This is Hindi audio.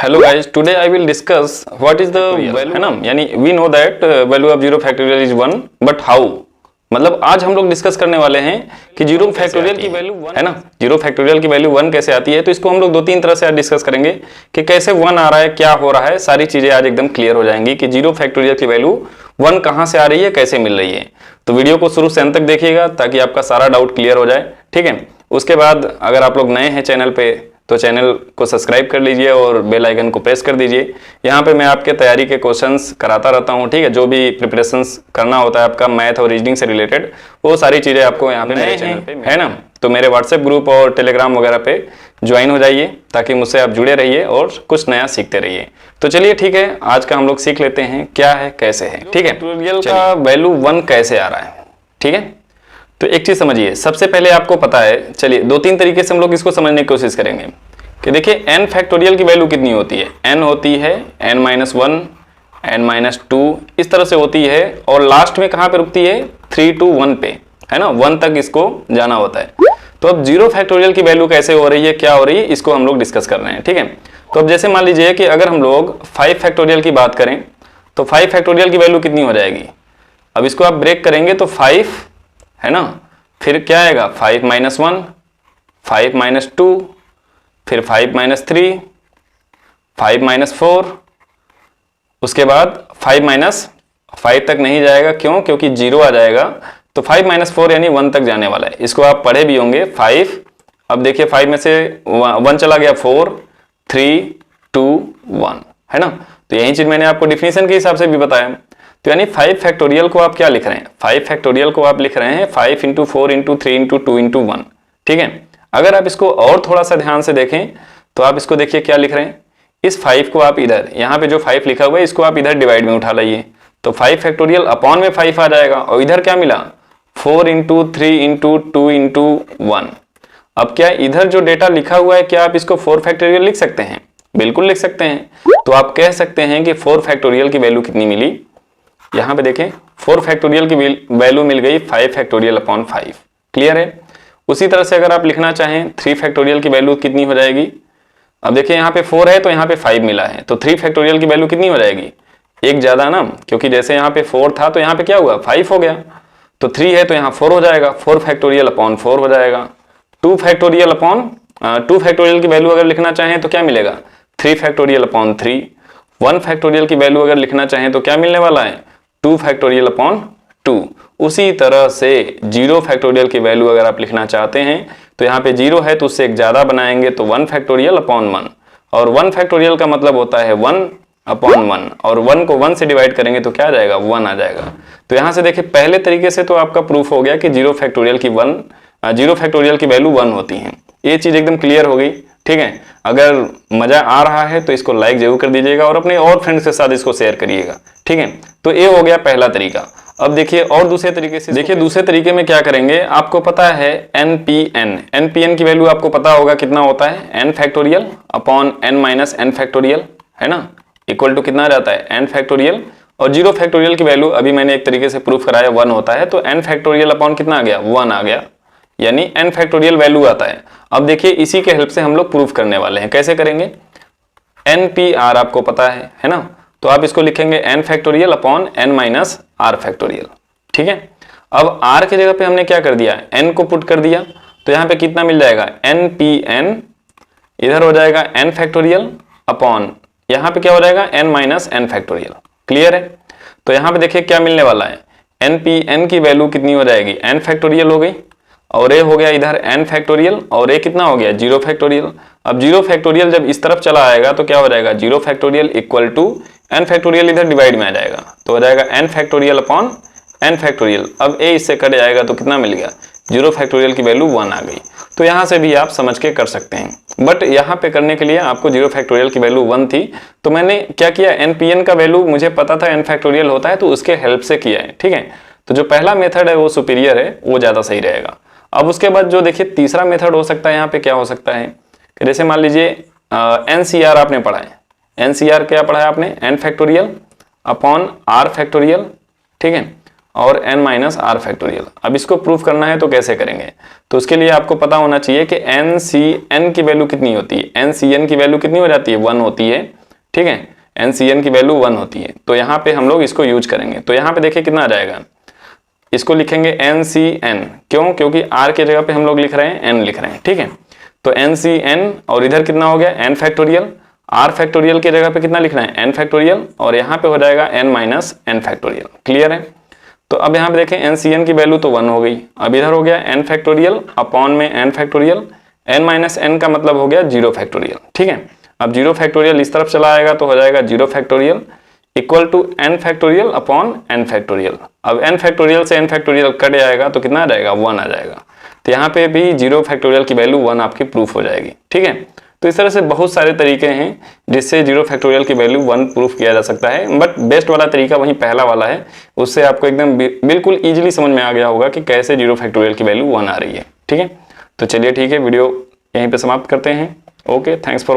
Hello guys, today I will discuss what is the value, है ना। यानी we know that value of zero factorial is 1, but how, मतलब आज हम लोग डिस्कस करने वाले हैं कि जीरो फैक्टोरियल की वैल्यू 1 है ना, जीरो फैक्टोरियल की वैल्यू 1 कैसे आती है। तो इसको हम लोग दो तीन तरह से आज डिस्कस करेंगे कि कैसे 1 आ रहा है, क्या हो रहा है, सारी चीजें आज एकदम क्लियर हो जाएंगी कि जीरो फैक्टोरियल की वैल्यू 1 कहां से आ रही है, कैसे मिल रही है। तो वीडियो को शुरू से अंत तक देखिएगा ताकि आपका सारा डाउट क्लियर हो जाए, ठीक है। उसके बाद अगर आप लोग नए हैं चैनल पे तो चैनल को सब्सक्राइब कर लीजिए और बेल आइकन को प्रेस कर दीजिए। यहाँ पे मैं आपके तैयारी के क्वेश्चंस कराता रहता हूँ, ठीक है। जो भी प्रिपरेशंस करना होता है आपका मैथ और रीजनिंग से रिलेटेड, वो सारी चीज़ें आपको यहाँ पे मेरे चैनल पे है ना। तो मेरे व्हाट्सएप ग्रुप और टेलीग्राम वगैरह पे ज्वाइन हो जाइए ताकि मुझसे आप जुड़े रहिए और कुछ नया सीखते रहिए। तो चलिए ठीक है, आज का हम लोग सीख लेते हैं क्या है कैसे है, ठीक है। फैक्टोरियल का वैल्यू 1 कैसे आ रहा है, ठीक है। तो एक चीज समझिए, सबसे पहले आपको पता है, चलिए दो तीन तरीके से हम लोग इसको समझने की कोशिश करेंगे कि देखिए n फैक्टोरियल की वैल्यू कितनी होती है। n होती है n-1, n-2, इस तरह से होती है और लास्ट में कहां पे रुकती है, 3 to 1 पे, है ना। 1 तक इसको जाना होता है। तो अब जीरो फैक्टोरियल की वैल्यू कैसे हो रही है, क्या हो रही है, इसको हम लोग डिस्कस कर रहे हैं, ठीक है। तो अब जैसे मान लीजिए कि अगर हम लोग 5 फैक्टोरियल की बात करें तो 5 फैक्टोरियल की वैल्यू कितनी हो जाएगी। अब इसको आप ब्रेक करेंगे तो 5 है ना, फिर क्या आएगा 5-1, 5-2, फिर 5-3, 5-4, उसके बाद 5 तक नहीं जाएगा, क्यों, क्योंकि 0 आ जाएगा। तो 5-4 यानी 1 तक जाने वाला है। इसको आप पढ़े भी होंगे 5। अब देखिए 5 में से 1 चला गया, 4, 3, 2, 1, है ना। तो यही चीज मैंने आपको डिफिनेशन के हिसाब से भी बताया। तो यानी 5 फैक्टोरियल को आप क्या लिख रहे हैं, 5 फैक्टोरियल को आप लिख रहे हैं 5 × 4 × 3 × 2 × 1, ठीक है। अगर आप इसको और थोड़ा सा ध्यान से देखें तो आप इसको देखिए क्या लिख रहे हैं, इस 5 को आप इधर, यहाँ पे जो 5 लिखा हुआ है इसको आप इधर डिवाइड में उठा लाइए तो 5 फैक्टोरियल अपॉन में 5 आ जाएगा और इधर क्या मिला, 4 × 3 × 2 × 1। अब क्या इधर जो डेटा लिखा हुआ है, क्या आप इसको 4 फैक्टोरियल लिख सकते हैं, बिल्कुल लिख सकते हैं। तो आप कह सकते हैं कि 4 फैक्टोरियल की वैल्यू कितनी मिली, यहाँ पे देखें 4 फैक्टोरियल की वैल्यू मिल गई 5 फैक्टोरियल अपॉन 5, क्लियर है। उसी तरह से अगर आप लिखना चाहें 3 फैक्टोरियल की वैल्यू कितनी हो जाएगी। अब देखिए यहाँ पे 4 है तो यहाँ पे 5 मिला है, तो 3 फैक्टोरियल की वैल्यू कितनी हो जाएगी, एक ज्यादा ना, क्योंकि जैसे यहाँ पे 4 था तो यहाँ पे क्या हुआ 5 हो गया, तो 3 है तो यहाँ 4 हो जाएगा, 4 फैक्टोरियल अपॉन 4 हो जाएगा। 2 फैक्टोरियल अपॉन 2 फैक्टोरियल की वैल्यू अगर लिखना चाहें तो क्या मिलेगा, 3 फैक्टोरियल अपॉन 3। 1 फैक्टोरियल की वैल्यू अगर लिखना चाहें तो क्या मिलने वाला है, 2 फैक्टोरियल अपॉन 2। उसी तरह से 0 फैक्टोरियल की वैल्यू अगर आप लिखना चाहते हैं तो यहाँ पे 0 है तो उससे एक ज्यादा बनाएंगे तो 1 फैक्टोरियल अपॉन 1, और 1 फैक्टोरियल का मतलब होता है 1 अपॉन 1, और 1 को 1 से डिवाइड करेंगे तो क्या आ जाएगा, 1 आ जाएगा। तो यहाँ से देखिए पहले तरीके से तो आपका प्रूफ हो गया कि 0 फैक्टोरियल की वैल्यू 1 होती है। ये चीज एकदम क्लियर हो गई, ठीक है। अगर मजा आ रहा है तो इसको लाइक जरूर कर दीजिएगा और अपने और फ्रेंड्स के साथ इसको शेयर करिएगा, ठीक है। तो ये हो गया पहला तरीका। अब देखिए और दूसरे तरीके से, देखिए दूसरे तरीके में क्या करेंगे, आपको पता है NPN की वैल्यू आपको पता होगा कितना होता है, n factorial upon n-n factorial, है ना, इक्वल टू कितना आ जाता है, n फैक्टोरियल। और 0 फैक्टोरियल की वैल्यू अभी मैंने एक तरीके से प्रूफ कराया 1 होता है, तो n फैक्टोरियल अपॉन कितना आ गया, 1 आ गया, यानी n फैक्टोरियल वैल्यू आता है। अब देखिए इसी के हेल्प से हम लोग प्रूफ करने वाले हैं, कैसे करेंगे, NPR आपको पता है ना, तो आप इसको लिखेंगे n factorial upon n-r factorial, ठीक है। अब r की जगह पे हमने क्या कर दिया, n को पुट कर दिया, तो यहाँ पे कितना मिल जाएगा, NPN इधर हो जाएगा n फैक्टोरियल अपॉन यहाँ पे क्या हो जाएगा, n-n फैक्टोरियल, क्लियर है। तो यहाँ पे देखिए क्या मिलने वाला है, NPN की वैल्यू कितनी हो जाएगी, n फैक्टोरियल हो गई, और ये हो गया इधर n फैक्टोरियल, और ये कितना हो गया 0 फैक्टोरियल। अब 0 फैक्टोरियल जब इस तरफ चला आएगा तो क्या हो जाएगा, 0 factorial equal to n factorial इधर डिवाइड में आ जाएगा तो हो जाएगा n factorial upon n factorial. अब a इससे कट जाएगा तो कितना मिल गया, 0 फैक्टोरियल की वैल्यू 1 आ गई। तो यहाँ से भी आप समझ के कर सकते हैं, बट यहाँ पे करने के लिए आपको 0 फैक्टोरियल की वैल्यू 1 थी, तो मैंने क्या किया, NPN का वैल्यू मुझे पता था n फैक्टोरियल होता है तो उसके हेल्प से किया है, ठीक है। तो जो पहला मेथड है वो सुपीरियर है, वो ज्यादा सही रहेगा। अब उसके बाद जो देखिए तीसरा मेथड हो सकता है, यहाँ पे क्या हो सकता है, जैसे मान लीजिए NCR आपने पढ़ा है, NCR क्या पढ़ा है आपने, n factorial upon r factorial, ठीक है। और n माइनस आर फैक्टोरियल। अब इसको प्रूफ करना है तो कैसे करेंगे, तो उसके लिए आपको पता होना चाहिए कि n सी n की वैल्यू कितनी होती है, n सी n की वैल्यू कितनी हो जाती है, 1 होती है, ठीक है, n सी n की वैल्यू 1 होती है। तो यहाँ पे हम लोग इसको यूज करेंगे, तो यहाँ पे देखिए कितना आ जाएगा, इसको लिखेंगे n सी n, क्यों, क्योंकि r के जगह पे हम लोग लिख रहे हैं n लिख रहे हैं, ठीक है। तो n सी n और इधर कितना हो गया n फैक्टोरियल, r फैक्टोरियल के जगह पे कितना लिखना है n फैक्टोरियल, और यहाँ पे हो जाएगा n minus n factorial. Clear है। तो अब यहाँ पे देखें n सी n की वैल्यू तो 1 हो गई, अब इधर हो गया n फैक्टोरियल अपॉन में n factorial, n minus n का मतलब हो गया 0 फैक्टोरियल, ठीक है। अब 0 फैक्टोरियल इस तरफ चला आएगा तो हो जाएगा 0 factorial equal to n factorial upon n factorial. अब n फैक्टोरियल से n फैक्टोरियल कट जाएगा तो कितना आ जाएगा, 1 आ जाएगा। तो यहाँ पे भी 0 फैक्टोरियल की वैल्यू 1 आपकी प्रूफ हो जाएगी, ठीक है। तो इस तरह से बहुत सारे तरीके हैं जिससे 0 फैक्टोरियल की वैल्यू 1 प्रूफ किया जा सकता है, बट बेस्ट वाला तरीका वही पहला वाला है, उससे आपको एकदम बिल्कुल ईजिली समझ में आ गया होगा कि कैसे 0 फैक्टोरियल की वैल्यू 1 आ रही है, ठीक है। तो चलिए ठीक है, वीडियो यहीं पे समाप्त करते हैं। Okay, thanks for